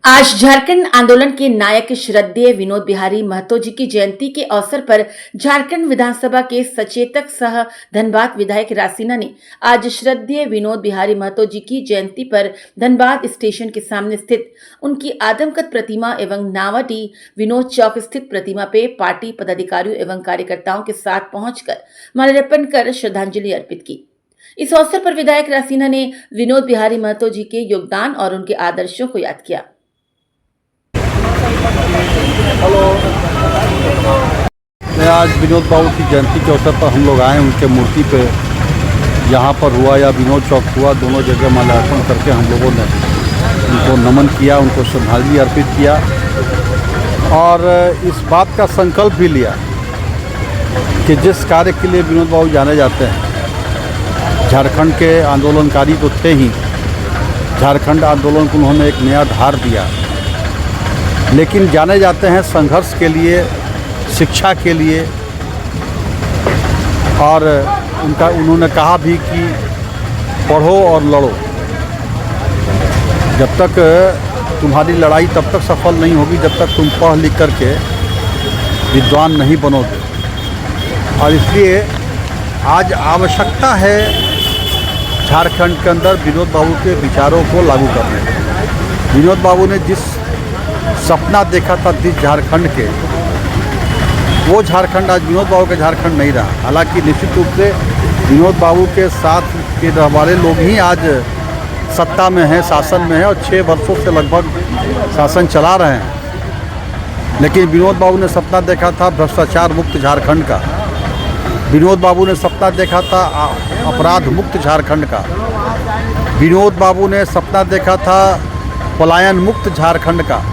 आज झारखंड आंदोलन के नायक श्रद्धेय विनोद बिहारी महतो जी की जयंती के अवसर पर झारखंड विधानसभा के सचेतक सह धनबाद विधायक रासीना ने आज श्रद्धेय विनोद बिहारी महतो जी की जयंती पर धनबाद स्टेशन के सामने स्थित उनकी आदमकद प्रतिमा एवं नावाडी विनोद चौक स्थित प्रतिमा पे पार्टी पदाधिकारियों एवं कार्यकर्ताओं के साथ पहुंचकर माल्यार्पण कर श्रद्धांजलि अर्पित की। इस अवसर पर विधायक रासीना ने विनोद बिहारी महतो जी के योगदान और उनके आदर्शों को याद किया। हेलो, मैं आज विनोद बाबू की जयंती के अवसर पर हम लोग आए उनके मूर्ति पे। यहाँ पर हुआ या विनोद चौक हुआ, दोनों जगह माल्यार्पण करके हम लोगों ने उनको नमन किया, उनको श्रद्धांजलि अर्पित किया और इस बात का संकल्प भी लिया कि जिस कार्य के लिए विनोद बाबू जाने जाते हैं, झारखंड के आंदोलनकारी तो थे ही, झारखंड आंदोलन को उन्होंने एक नया धार दिया, लेकिन जाने जाते हैं संघर्ष के लिए, शिक्षा के लिए। और उन्होंने कहा भी कि पढ़ो और लड़ो, जब तक तुम्हारी लड़ाई तब तक सफल नहीं होगी जब तक तुम पढ़ लिख करके विद्वान नहीं बनोगे। और इसलिए आज आवश्यकता है झारखंड के अंदर विनोद बाबू के विचारों को लागू करने की। विनोद बाबू ने जिस सपना देखा था जिस झारखंड के, वो झारखंड आज विनोद बाबू का झारखंड नहीं रहा। हालांकि निश्चित रूप से विनोद बाबू के साथ के रहने वाले लोग ही आज सत्ता में हैं, शासन में हैं और 6 वर्षों से लगभग शासन चला रहे हैं। लेकिन विनोद बाबू ने सपना देखा था भ्रष्टाचार मुक्त झारखंड का, विनोद बाबू ने सपना देखा था अपराध मुक्त झारखंड का, विनोद बाबू ने सपना देखा था पलायन मुक्त झारखंड का,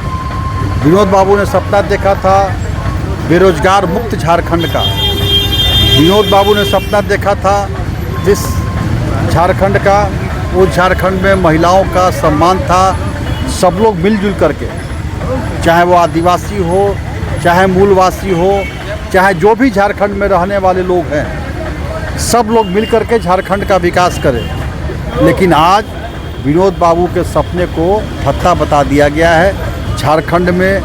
विनोद बाबू ने सपना देखा था बेरोजगार मुक्त झारखंड का, विनोद बाबू ने सपना देखा था जिस झारखंड का, उस झारखंड में महिलाओं का सम्मान था, सब लोग मिलजुल करके, चाहे वो आदिवासी हो, चाहे मूलवासी हो, चाहे जो भी झारखंड में रहने वाले लोग हैं, सब लोग मिल करके झारखंड का विकास करें। लेकिन आज विनोद बाबू के सपने को भत्ता बता दिया गया है। झारखंड में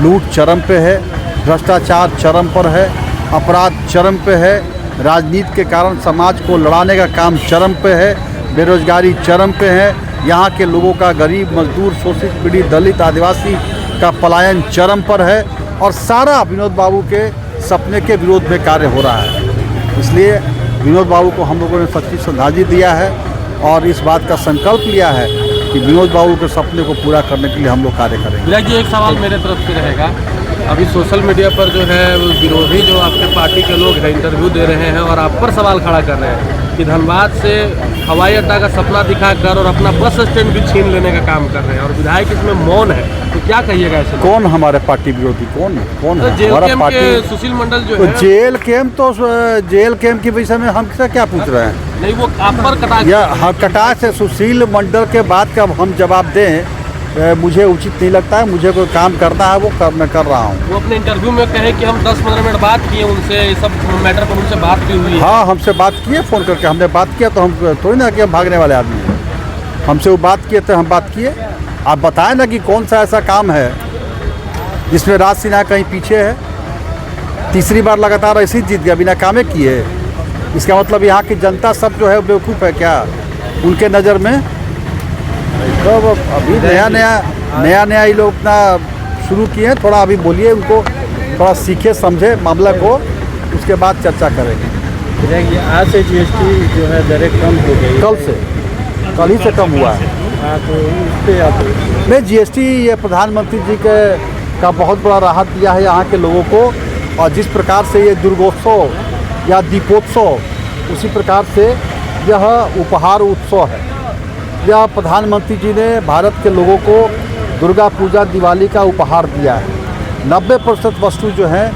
लूट चरम पे है, भ्रष्टाचार चरम पर है, अपराध चरम पे है, राजनीति के कारण समाज को लड़ाने का काम चरम पे है, बेरोजगारी चरम पे है, यहाँ के लोगों का गरीब, मजदूर, शोषित, पीड़ित, दलित, आदिवासी का पलायन चरम पर है और सारा विनोद बाबू के सपने के विरोध में कार्य हो रहा है। इसलिए विनोद बाबू को हम लोगों ने सच्ची श्रद्धांजलि दिया है और इस बात का संकल्प लिया है कि विनोद बाबू के सपने को पूरा करने के लिए हम लोग कार्य करेंगे। विधायक जी, एक सवाल मेरे तरफ से रहेगा। अभी सोशल मीडिया पर जो है विरोधी जो आपके पार्टी के लोग हैं इंटरव्यू दे रहे हैं और आप पर सवाल खड़ा कर रहे हैं कि धनबाद से हवाई अड्डा का सपना दिखाकर और अपना बस स्टैंड भी छीन लेने का काम कर रहे हैं और विधायक इसमें मौन है, तो क्या कहिएगा ऐसे? कौन हमारे पार्टी विरोधी? कौन है? हमारा पार्टी सुशील मंडल जो है। जेल कैंप के विषय में हमसे क्या पूछ रहे हैं? नहीं, वो आप पर कटाक्ष से सुशील मंडल के बाद का हम जवाब दें, मुझे उचित नहीं लगता है। मुझे कोई काम करना है वो मैं कर रहा हूँ। वो अपने इंटरव्यू में कहे कि हम 10-15 मिनट बात किए उनसे, सब मैटर पर उनसे बात की हुई है। हाँ, हमसे बात किए, फ़ोन करके हमने बात किया, तो हम थोड़ी ना कि हम भागने वाले आदमी हैं। हमसे वो बात किए तो हम बात किए। आप बताएं ना कि कौन सा ऐसा काम है जिसमें राज सिन्हा कहीं पीछे है, तीसरी बार लगातार ऐसे ही जीत गया बिना कामे किए। इसका मतलब यहाँ की जनता सब जो है बेवकूफ़ है क्या उनके नज़र में? तो अभी नया ये लोग अपना शुरू किए हैं। थोड़ा अभी बोलिए उनको, थोड़ा सीखे समझे मामला को, उसके बाद चर्चा करेंगे। आज से GST जो है दरें कम हो गई, कल ही से कम हुआ है। हाँ, तो इस पर आप नहीं, GST ये प्रधानमंत्री जी का बहुत बड़ा राहत दिया है यहाँ के लोगों को। और जिस प्रकार से ये दुर्गोत्सव या दीपोत्सव, उसी प्रकार से यह उपहार उत्सव है। यह प्रधानमंत्री जी ने भारत के लोगों को दुर्गा पूजा, दिवाली का उपहार दिया है। 90% वस्तु जो हैं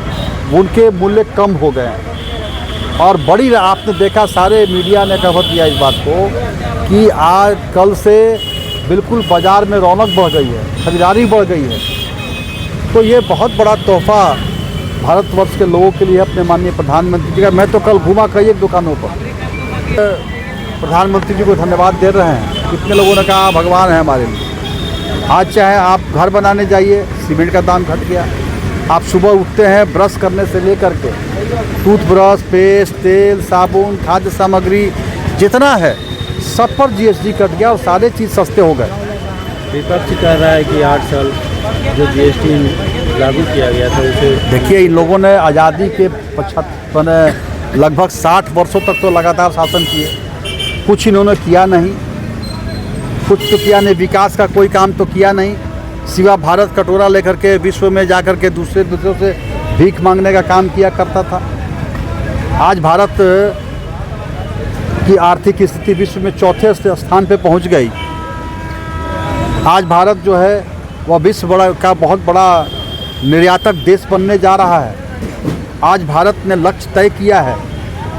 उनके मूल्य कम हो गए हैं और बड़ी, आपने देखा सारे मीडिया ने कवर किया इस बात को कि आज कल से बिल्कुल बाज़ार में रौनक बढ़ गई है, खरीदारी बढ़ गई है। तो ये बहुत बड़ा तोहफा भारतवर्ष के लोगों के लिए अपने माननीय प्रधानमंत्री जी का। मैं तो कल घूमा कई एक दुकानों पर, प्रधानमंत्री जी को धन्यवाद दे रहे हैं। कितने लोगों ने कहा भगवान है हमारे लिए। आज चाहे आप घर बनाने जाइए, सीमेंट का दाम घट गया। आप सुबह उठते हैं, ब्रश करने से लेकर के टूथब्रश, पेस्ट, तेल, साबुन, खाद्य सामग्री जितना है सब पर जीएसटी कट गया और सारे चीज़ सस्ते हो गए। विपक्ष कह रहा है कि 8 साल जो जीएसटी लागू किया गया था उसे देखिए, इन लोगों ने आज़ादी के लगभग 60 वर्षों तक तो लगातार शासन किए, कुछ इन्होंने किया नहीं, कुछ तो किया नहीं, विकास का कोई काम तो किया नहीं, सिवा भारत कटोरा लेकर के विश्व में जाकर के दूसरे से भीख मांगने का काम किया करता था। आज भारत की आर्थिक स्थिति विश्व में चौथे स्थान पे पहुंच गई। आज भारत जो है वह विश्व का बहुत बड़ा निर्यातक देश बनने जा रहा है। आज भारत ने लक्ष्य तय किया है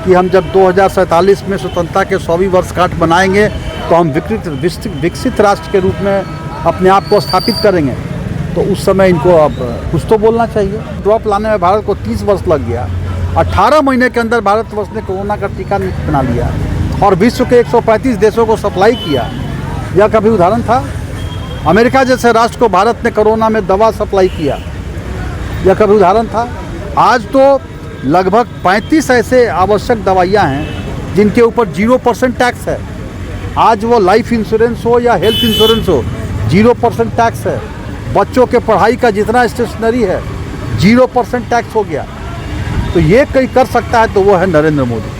कि हम जब 2047 में स्वतंत्रता के 100वीं वर्षगांठ मनाएंगे तो हम विकसित राष्ट्र के रूप में अपने आप को स्थापित करेंगे। तो उस समय इनको अब कुछ तो बोलना चाहिए। ड्रॉप लाने में भारत को 30 वर्ष लग गया। 18 महीने के अंदर भारतवर्ष ने कोरोना का टीका बना लिया और विश्व के 135 देशों को सप्लाई किया। यह कभी उदाहरण था? अमेरिका जैसे राष्ट्र को भारत ने कोरोना में दवा सप्लाई किया, यह कभी उदाहरण था? आज तो लगभग 35 ऐसे आवश्यक दवाइयाँ हैं जिनके ऊपर 0% टैक्स है। आज वो लाइफ इंश्योरेंस हो या हेल्थ इंश्योरेंस हो, 0% टैक्स है। बच्चों के पढ़ाई का जितना स्टेशनरी है 0% टैक्स हो गया। तो ये कहीं कर सकता है तो वो है नरेंद्र मोदी।